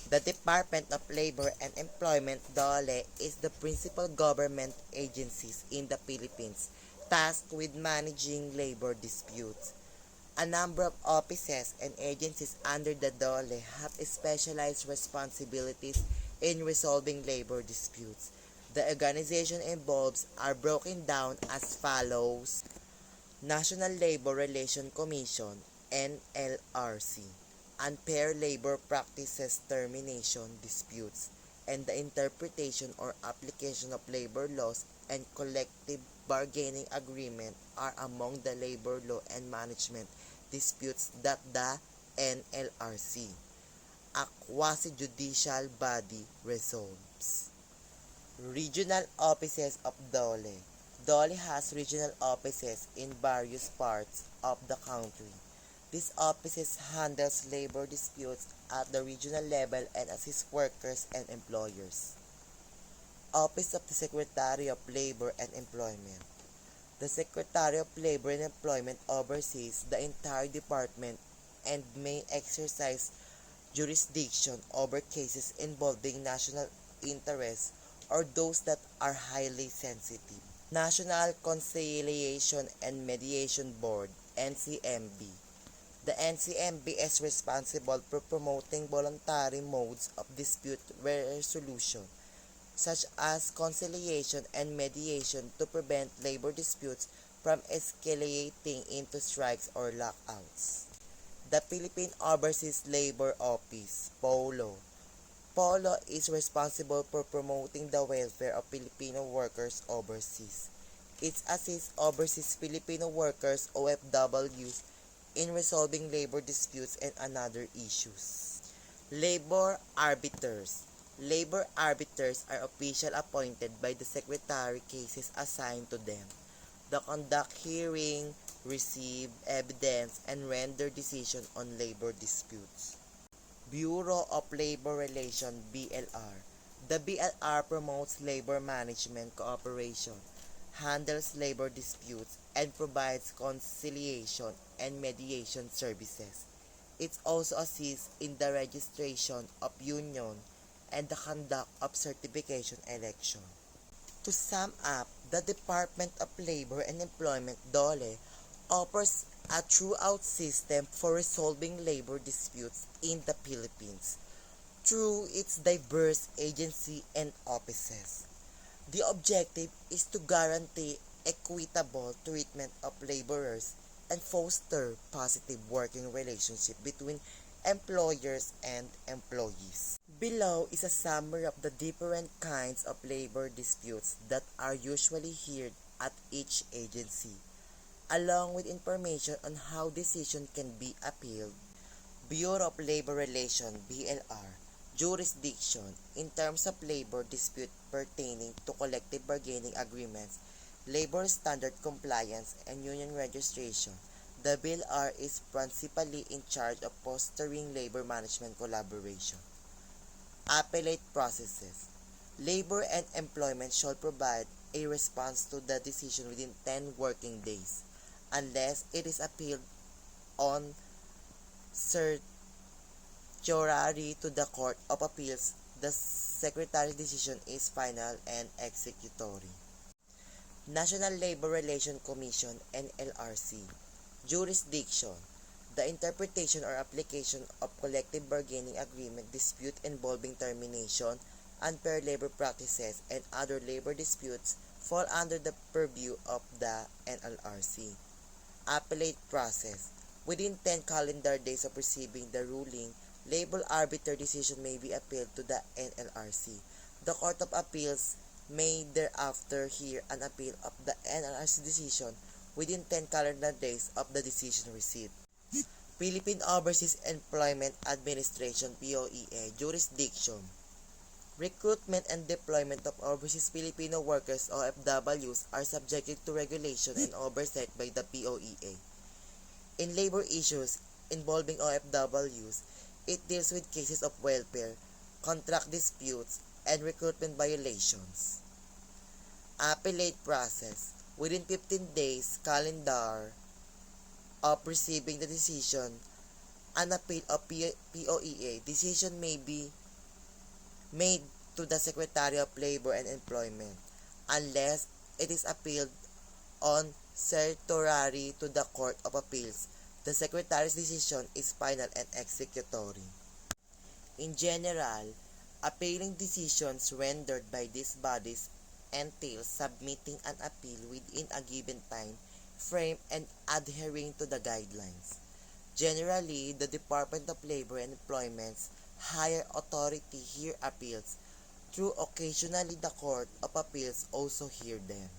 The Department of Labor and Employment (DOLE) is the principal government agency in the Philippines tasked with managing labor disputes. A number of offices and agencies under the DOLE have specialized responsibilities in resolving labor disputes. The organization involves are broken down as follows: National Labor Relations Commission (NLRC), Unfair Labor Practices Termination Disputes, and the interpretation or application of labor laws and collective bargaining agreement are among the labor law and management disputes that the NLRC, a quasi-judicial body, resolves. Regional offices of DOLE. DOLE has regional offices in various parts of the country. These offices handles labor disputes at the regional level and assist workers and employers. Office of the Secretary of Labor and Employment. The Secretary of Labor and Employment oversees the entire department and may exercise jurisdiction over cases involving national interests or those that are highly sensitive. National Conciliation and Mediation Board (NCMB). The NCMB is responsible for promoting voluntary modes of dispute resolution, such as conciliation and mediation, to prevent labor disputes from escalating into strikes or lockouts. The Philippine Overseas Labor Office (POLO). POLO is responsible for promoting the welfare of Filipino workers overseas. It assists overseas Filipino workers (OFWs) in resolving labor disputes and other issues. Labor arbiters. Labor arbiters are officials appointed by the Secretary, cases assigned to them. They conduct hearing, receive evidence, and render decision on labor disputes. Bureau of Labor Relations (BLR). The BLR promotes labor management cooperation, handles labor disputes, and provides conciliation and mediation services. It also assists in the registration of union and the conduct of certification election. To sum up, the Department of Labor and Employment (DOLE) offers a throughout system for resolving labor disputes in the Philippines through its diverse agency and offices. The objective is to guarantee equitable treatment of laborers and foster positive working relationship between employers and employees. Below is a summary of the different kinds of labor disputes that are usually heard at each agency, along with information on how decision can be appealed. Bureau of Labor Relations (BLR). Jurisdiction. In terms of labor dispute pertaining to collective bargaining agreements, labor standard compliance, and union registration, the BLR is principally in charge of fostering labor management collaboration. Appellate processes. Labor and Employment shall provide a response to the decision within 10 working days, unless it is appealed on certiorari to the Court of Appeals. The Secretary's decision is final and executory. National Labor Relations Commission (NLRC). Jurisdiction. The interpretation or application of collective bargaining agreement dispute involving termination, unfair labor practices, and other labor disputes fall under the purview of the NLRC. Appellate process. Within 10 calendar days of receiving the ruling, labor arbiter decision may be appealed to the NLRC. The Court of Appeals may thereafter hear an appeal of the NLRC decision within 10 calendar days of the decision received. Philippine Overseas Employment Administration (POEA). Jurisdiction. Recruitment and deployment of overseas Filipino workers (OFWs) are subjected to regulation and oversight by the POEA. In labor issues involving OFWs, it deals with cases of welfare, contract disputes, and recruitment violations. Appellate process. Within 15 days calendar of receiving the decision, an appeal of POEA decision may be made to the Secretary of Labor and Employment unless it is appealed on certiorari to the Court of Appeals. The Secretary's decision is final and executory. In general, appealing decisions rendered by these bodies entail submitting an appeal within a given time frame and adhering to the guidelines. Generally, the Department of Labor and Employment's higher authority hear appeals, though occasionally the Court of Appeals also hear them.